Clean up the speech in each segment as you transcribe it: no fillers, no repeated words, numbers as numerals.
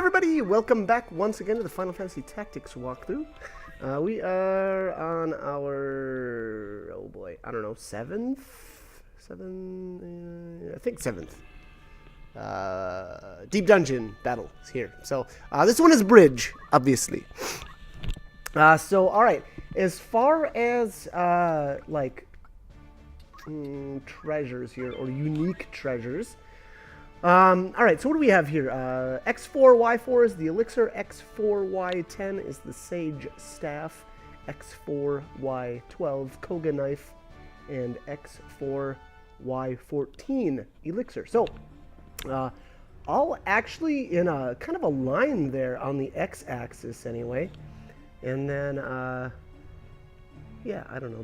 everybody! Welcome back once again to the Final Fantasy Tactics walkthrough. We are on our, oh boy, I don't know, I think seventh. Deep Dungeon battle is here. So, this one is Bridge, obviously. Alright, as far as, treasures here, or unique treasures, alright, so what do we have here? X4Y4 is the elixir, X4Y10 is the sage staff, X4Y12 Koga knife, and X4Y14 elixir. So, all actually in a kind of a line there on the x-axis anyway. And then, yeah, I don't know,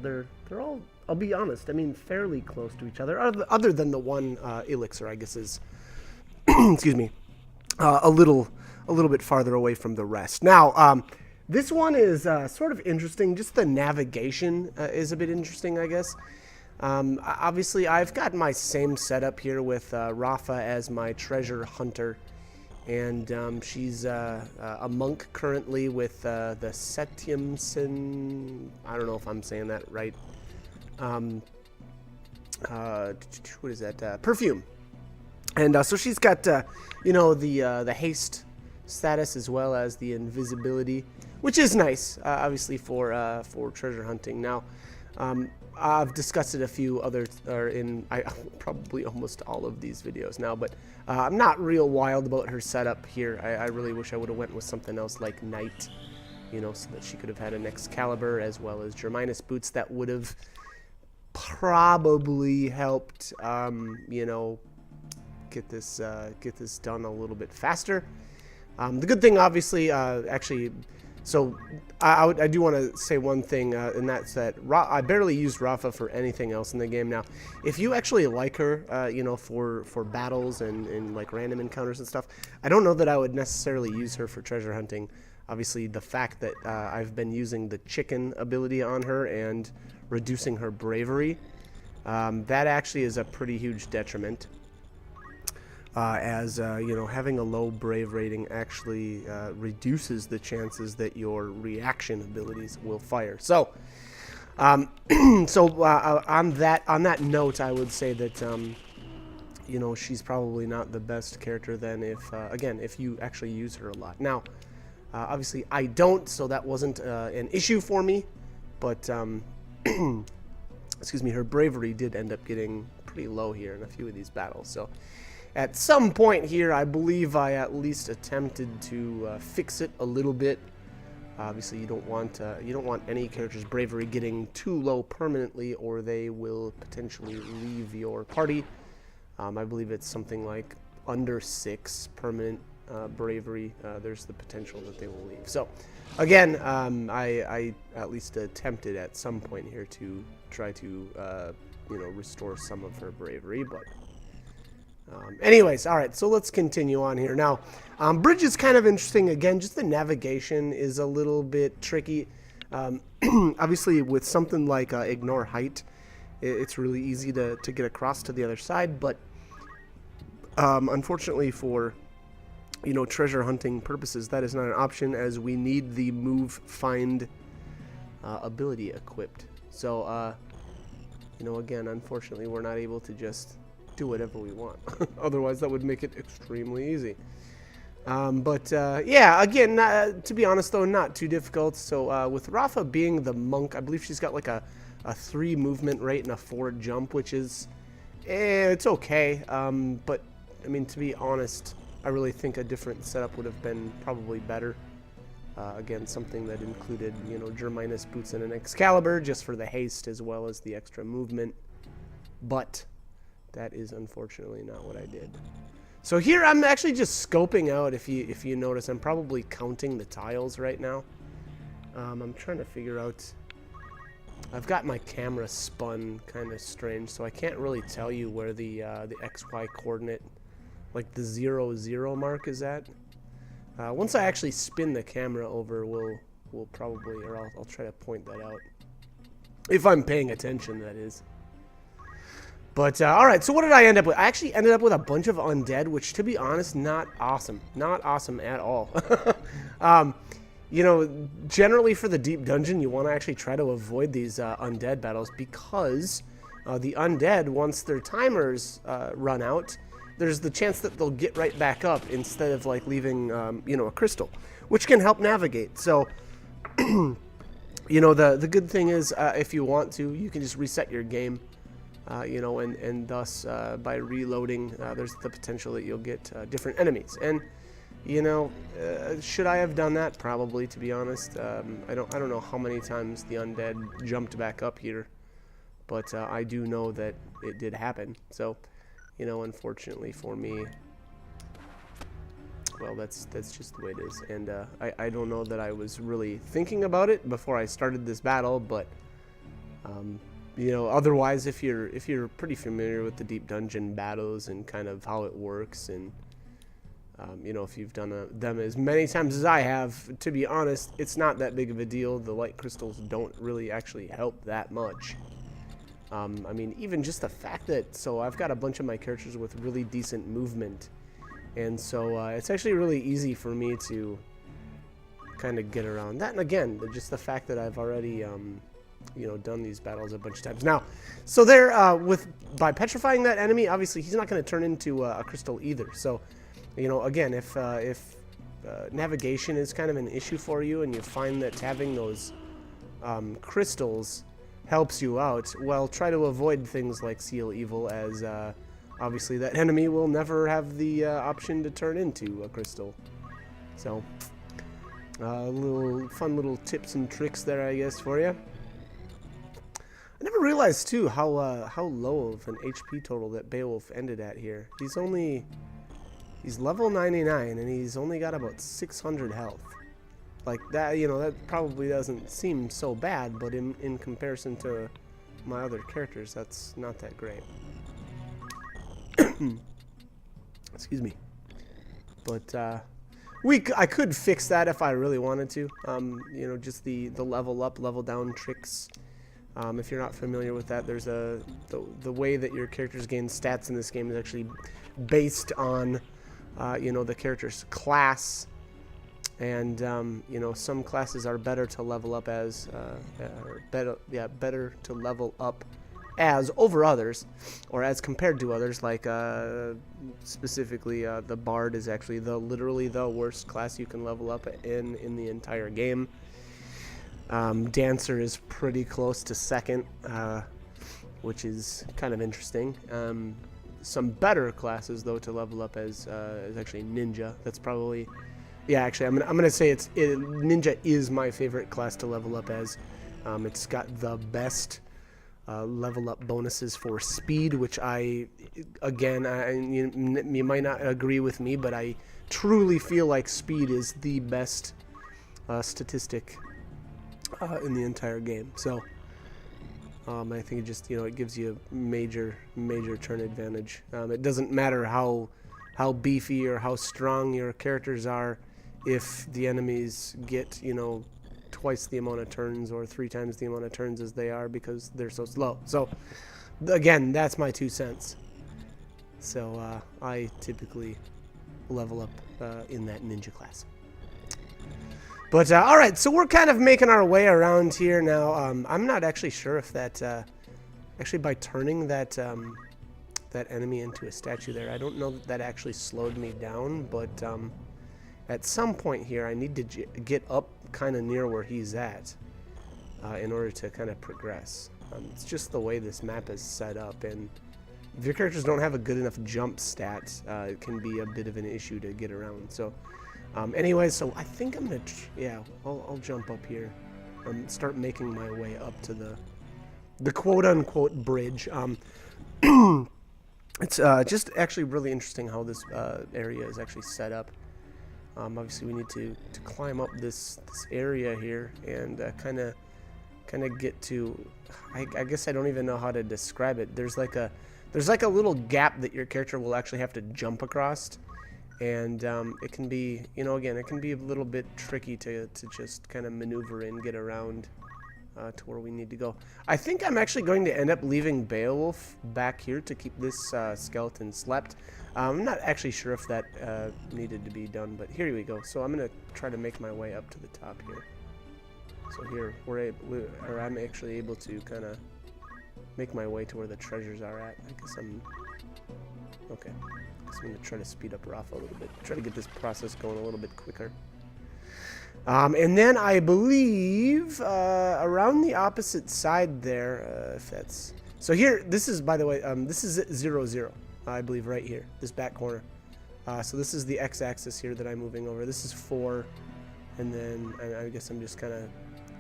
they're all, I'll be honest, I mean, fairly close to each other, other than the one elixir, I guess, is excuse me, a little bit farther away from the rest. Now, this one is sort of interesting. Just the navigation is a bit interesting, I guess. Obviously, I've got my same setup here with Rafa as my treasure hunter, and she's a monk currently with the Setiumsen. I don't know if I'm saying that right. What is that? Perfume. And so she's got, you know, the haste status as well as the invisibility, which is nice, obviously for treasure hunting. Now, I've discussed it a few other, probably almost all of these videos now, but I'm not real wild about her setup here. I really wish I would have went with something else like Knight, you know, so that she could have had an Excalibur as well as Germinus boots that would have probably helped, you know, get this done a little bit faster. The good thing, obviously, actually, so I do want to say one thing, and that's that I barely used Rafa for anything else in the game. Now, if you actually like her, you know, for battles and like random encounters and stuff, I don't know that I would necessarily use her for treasure hunting. Obviously, the fact that I've been using the chicken ability on her and reducing her bravery, that actually is a pretty huge detriment. You know, having a low brave rating actually reduces the chances that your reaction abilities will fire. So, on that note, I would say that you know, she's probably not the best character then if you actually use her a lot. Now, obviously I don't, so that wasn't an issue for me, but excuse me, her bravery did end up getting pretty low here in a few of these battles. So at some point here, I believe I at least attempted to fix it a little bit. Obviously, you don't want any character's bravery getting too low permanently, or they will potentially leave your party. I believe it's something like under 6 permanent bravery. There's the potential that they will leave. So, again, I at least attempted at some point here to try to you know, restore some of her bravery, but. Anyways, alright, so let's continue on here. Now, Bridge is kind of interesting. Again, just the navigation is a little bit tricky. Obviously, with something like Ignore Height, it's really easy to get across to the other side, but unfortunately for, you know, treasure hunting purposes, that is not an option, as we need the Move Find ability equipped. So, you know, again, unfortunately, we're not able to just do whatever we want. Otherwise, that would make it extremely easy. Yeah, again, to be honest though, not too difficult. So with Rafa being the monk, I believe she's got like a 3 movement rate and a 4 jump, which is, it's okay. But I mean, to be honest, I really think a different setup would have been probably better. Again, something that included, you know, Germinus boots and an Excalibur just for the haste as well as the extra movement. But that is unfortunately not what I did. So here I'm actually just scoping out. If you notice, I'm probably counting the tiles right now. I'm trying to figure out. I've got my camera spun kind of strange, so I can't really tell you where the XY coordinate, like the 0, 0 mark, is at. Once I actually spin the camera over, we'll probably, or I'll try to point that out if I'm paying attention, that is. But, all right, so what did I end up with? I actually ended up with a bunch of undead, which, to be honest, not awesome. Not awesome at all. You know, generally for the deep dungeon, you want to actually try to avoid these undead battles because the undead, once their timers run out, there's the chance that they'll get right back up instead of, like, leaving, you know, a crystal, which can help navigate. So, you know, the good thing is if you want to, you can just reset your game. You know, and thus by reloading, there's the potential that you'll get different enemies. And you know, should I have done that? Probably, to be honest. I don't know how many times the undead jumped back up here, but I do know that it did happen. So, you know, unfortunately for me, well, that's just the way it is. And I don't know that I was really thinking about it before I started this battle, but you know, otherwise, if you're pretty familiar with the deep dungeon battles and kind of how it works, and you know, if you've done them as many times as I have, to be honest, it's not that big of a deal. The light crystals don't really actually help that much. I mean, even just the fact that, so I've got a bunch of my characters with really decent movement, and so it's actually really easy for me to kind of get around that. And again, just the fact that I've already you know, done these battles a bunch of times. Now, so there, by petrifying that enemy, obviously he's not going to turn into a crystal either. So, you know, again, if navigation is kind of an issue for you, and you find that having those crystals helps you out, well, try to avoid things like Seal Evil, as obviously that enemy will never have the option to turn into a crystal. So, fun little tips and tricks there, I guess, for you. I never realized, too, how low of an HP total that Beowulf ended at here. He's level 99, and he's only got about 600 health. Like, that, you know, that probably doesn't seem so bad, but in comparison to my other characters, that's not that great. Excuse me. But, I could fix that if I really wanted to. You know, just the level up, level down tricks. If you're not familiar with that, there's the way that your characters gain stats in this game is actually based on, you know, the character's class, and you know, some classes are better to level up as, better to level up as over others, or as compared to others. Like specifically, the Bard is actually literally the worst class you can level up in the entire game. Dancer is pretty close to second, which is kind of interesting. Some better classes, though, to level up as is actually Ninja. That's probably, yeah. Actually, I'm gonna say Ninja is my favorite class to level up as. It's got the best level up bonuses for speed, which you might not agree with me, but I truly feel like speed is the best statistic in the entire game. So I think it just, you know, it gives you a major turn advantage. It doesn't matter how beefy or how strong your characters are, if the enemies get, you know, twice the amount of turns or 3 times the amount of turns as they are, because they're so slow. So again, that's my 2 cents. So I typically level up in that Ninja class. But, all right, so we're kind of making our way around here now. I'm not actually sure if that, actually by turning that enemy into a statue there, I don't know that actually slowed me down, but at some point here, I need to get up kind of near where he's at in order to kind of progress. It's just the way this map is set up, and if your characters don't have a good enough jump stat, it can be a bit of an issue to get around. So. Anyway, so I think I'm gonna, I'll jump up here and start making my way up to the quote-unquote bridge. It's just actually really interesting how this area is actually set up. Obviously, we need to climb up this area here and kind of get to. I guess I don't even know how to describe it. There's like a little gap that your character will actually have to jump across. And it can be, you know, again, it can be a little bit tricky to just kind of maneuver and get around to where we need to go. I think I'm actually going to end up leaving Beowulf back here to keep this skeleton slept. I'm not actually sure if that needed to be done, but here we go. So I'm going to try to make my way up to the top here. So here, I'm actually able to kind of make my way to where the treasures are at. I guess I'm... Okay. I guess I'm going to try to speed up Rafa a little bit. Try to get this process going a little bit quicker. And then I believe around the opposite side there, if that's... So here, this is, by the way, this is 0, 0, I believe, right here, this back corner. So this is the x-axis here that I'm moving over. This is 4, and then I guess I'm just kind of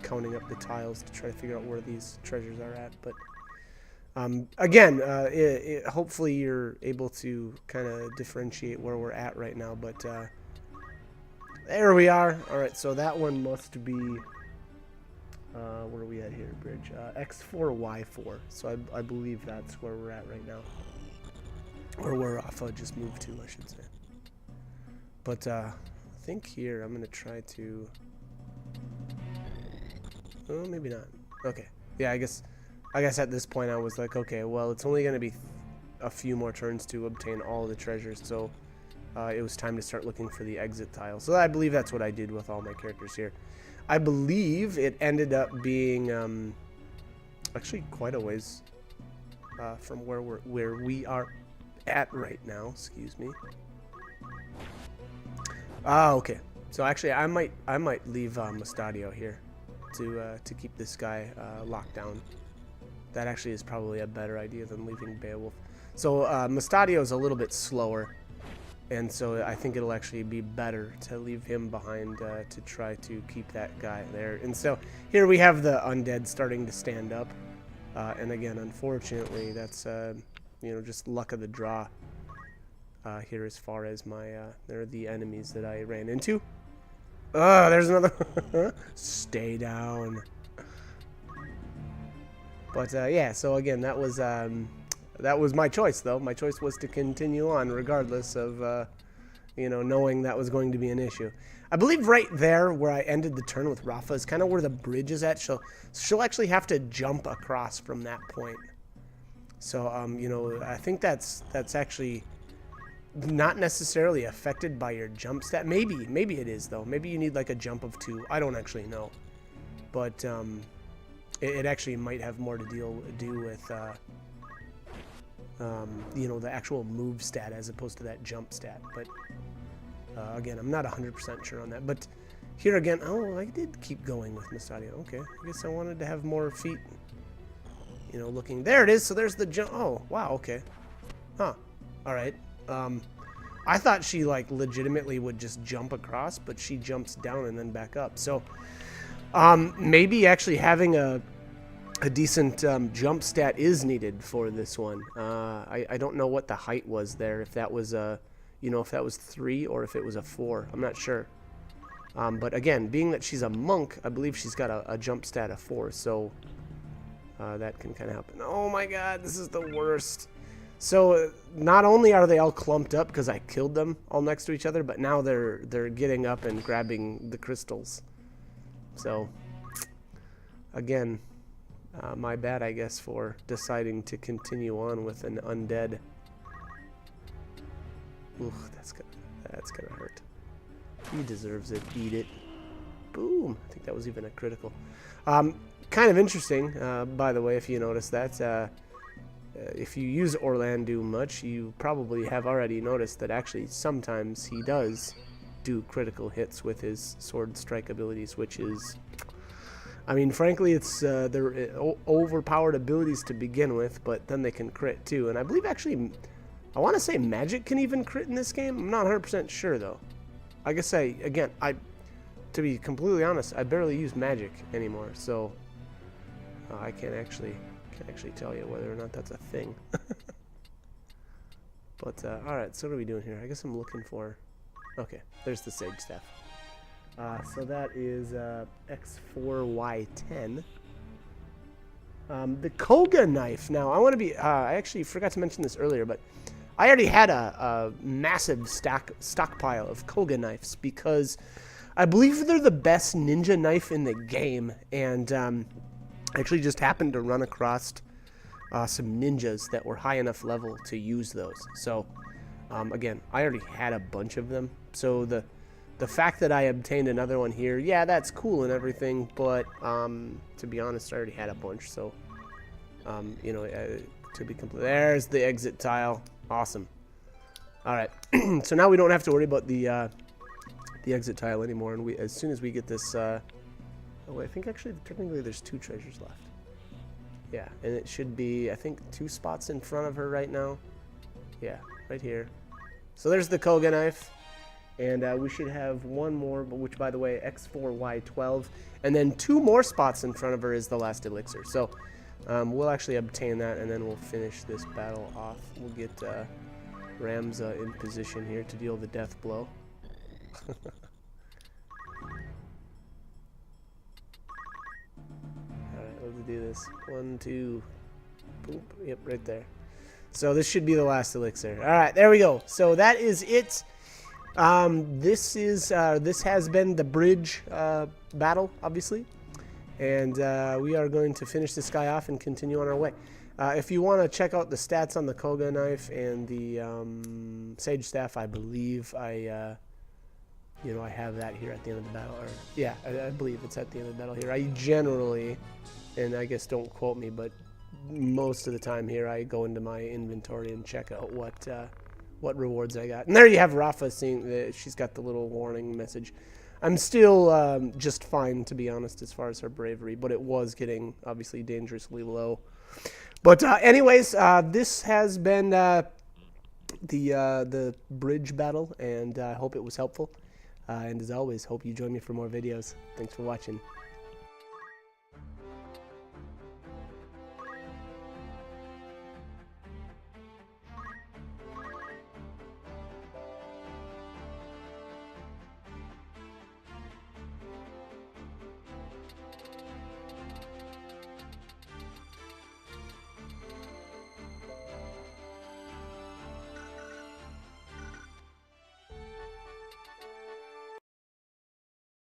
counting up the tiles to try to figure out where these treasures are at. But again, hopefully you're able to kind of differentiate where we're at right now, but... there we are. Alright, so that one must be, where are we at here, bridge? X4, Y4. So I believe that's where we're at right now. Or where Rafa just moved to, I should say. But I think here I'm going to try to... Oh, maybe not. Okay. Yeah, I guess at this point I was like, okay, well, it's only going to be a few more turns to obtain all the treasures, so... it was time to start looking for the exit tile. So I believe that's what I did with all my characters here. I believe it ended up being actually quite a ways from where we are at right now. Excuse me. Okay. So actually, I might leave Mustadio here to keep this guy locked down. That actually is probably a better idea than leaving Beowulf. So Mustadio is a little bit slower. And so I think it'll actually be better to leave him behind to try to keep that guy there. And so here we have the undead starting to stand up. And again, unfortunately, that's just luck of the draw here as far as my they're the enemies that I ran into. Oh, there's another. Stay down. But yeah, so again, that was my choice, though. My choice was to continue on, regardless of, knowing that was going to be an issue. I believe right there, where I ended the turn with Rafa, is kind of where the bridge is at. She'll actually have to jump across from that point. So, I think that's actually not necessarily affected by your jump stat. Maybe it is, though. Maybe you need, like, a jump of 2. I don't actually know. But it actually might have more to do with... the actual move stat as opposed to that jump stat. But again, I'm not 100% sure on that. But here again, oh, I did keep going with Mustadio. Okay, I guess I wanted to have more feet, looking. There it is. So there's the jump. Oh, wow, okay. Huh. All right. I thought she, like, legitimately would just jump across, but she jumps down and then back up. So maybe actually having a decent jump stat is needed for this one. I don't know what the height was there, if that was if that was 3 or if it was a 4. I'm not sure. But again, being that she's a monk, I believe she's got a jump stat of 4, so that can kind of happen. Oh my god, this is the worst. So not only are they all clumped up because I killed them all next to each other, but now they're getting up and grabbing the crystals. So again, my bad, I guess, for deciding to continue on with an undead. Ooh, that's gonna hurt. He deserves it. Eat it. Boom. I think that was even a critical. Kind of interesting, by the way, if you notice that. If you use Orlandeau much, you probably have already noticed that actually sometimes he does do critical hits with his sword strike abilities, which is... I mean, frankly, it's they're overpowered abilities to begin with, but then they can crit too. And I believe actually, I want to say magic can even crit in this game. I'm not 100% sure though. I guess to be completely honest, I barely use magic anymore, so I can't actually tell you whether or not that's a thing. But all right, so what are we doing here? I guess I'm looking for. Okay, there's the sage staff. So that is X4Y10. The Koga knife. Now, I want to be... I actually forgot to mention this earlier, but I already had a massive stockpile of Koga knives because I believe they're the best ninja knife in the game. And I actually just happened to run across some ninjas that were high enough level to use those. So, again, I already had a bunch of them. So the fact that I obtained another one here, yeah, that's cool and everything. But to be honest, I already had a bunch. So, you know, to be complete, there's the exit tile. Awesome. All right. So now we don't have to worry about the exit tile anymore. And as soon as we get this, oh, I think actually technically there's 2 treasures left. Yeah, and it should be, I think, 2 spots in front of her right now. Yeah, right here. So there's the Koga knife. And we should have one more, which, by the way, X4Y12. And then 2 more spots in front of her is the last elixir. So we'll actually obtain that, and then we'll finish this battle off. We'll get Ramza in position here to deal the death blow. Let's do this. 1, 2, boop. Yep, right there. So this should be the last elixir. All right, there we go. So that is it. This has been the bridge battle, obviously, and we are going to finish this guy off and continue on our way. If you want to check out the stats on the Koga knife and the Sage staff, I believe I have that here at the end of the battle. Or yeah, I believe it's at the end of the battle here. I generally, and I guess don't quote me, but most of the time here I go into my inventory and check out what rewards I got. And there you have Rafa seeing that she's got the little warning message. I'm still just fine, to be honest, as far as her bravery, but it was getting obviously dangerously low. But anyways, this has been the bridge battle, and I hope it was helpful. And as always, hope you join me for more videos. Thanks for watching.